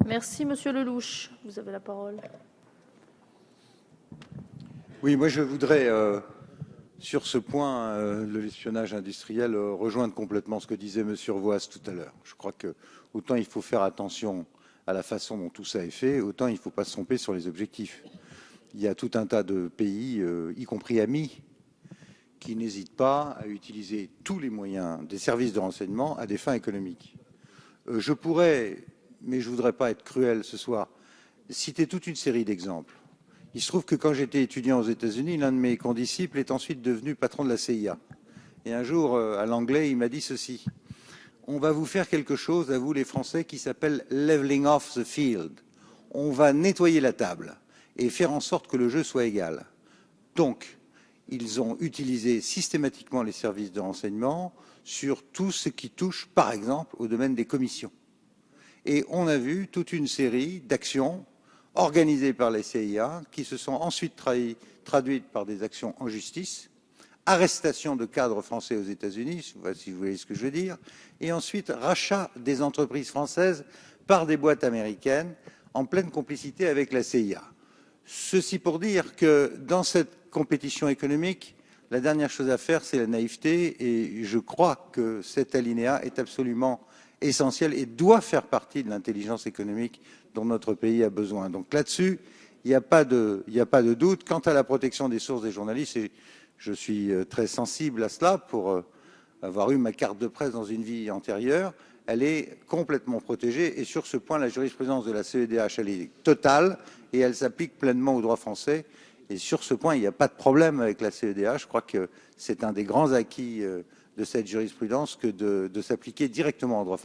Merci, Monsieur Lelouch. Vous avez la parole. Oui, moi je voudrais, sur ce point, de l'espionnage industriel, rejoindre complètement ce que disait Monsieur Revoaz tout à l'heure. Je crois que autant il faut faire attention à la façon dont tout ça est fait, autant il ne faut pas se tromper sur les objectifs. Il y a tout un tas de pays, y compris amis, qui n'hésitent pas à utiliser tous les moyens des services de renseignement à des fins économiques. Je pourrais, mais je ne voudrais pas être cruel ce soir, citer toute une série d'exemples. Il se trouve que quand j'étais étudiant aux États-Unis, l'un de mes condisciples est ensuite devenu patron de la CIA. Et un jour, à l'anglais, il m'a dit ceci. On va vous faire quelque chose, à vous les Français, qui s'appelle leveling off the field. On va nettoyer la table et faire en sorte que le jeu soit égal. Donc, ils ont utilisé systématiquement les services de renseignement sur tout ce qui touche, par exemple, au domaine des commissions. Et on a vu toute une série d'actions organisées par la CIA qui se sont ensuite traduites par des actions en justice, arrestation de cadres français aux États-Unis, si vous voyez ce que je veux dire, et ensuite rachat des entreprises françaises par des boîtes américaines en pleine complicité avec la CIA. Ceci pour dire que dans cette compétition économique, la dernière chose à faire, c'est la naïveté, et je crois que cet alinéa est absolument essentiel et doit faire partie de l'intelligence économique dont notre pays a besoin. Donc là-dessus, il n'y a pas de doute. Quant à la protection des sources des journalistes, et je suis très sensible à cela pour avoir eu ma carte de presse dans une vie antérieure, elle est complètement protégée et sur ce point, la jurisprudence de la CEDH, elle est totale et elle s'applique pleinement au droit français. Et sur ce point, il n'y a pas de problème avec la CEDH. Je crois que c'est un des grands acquis de cette jurisprudence que de s'appliquer directement au droit français.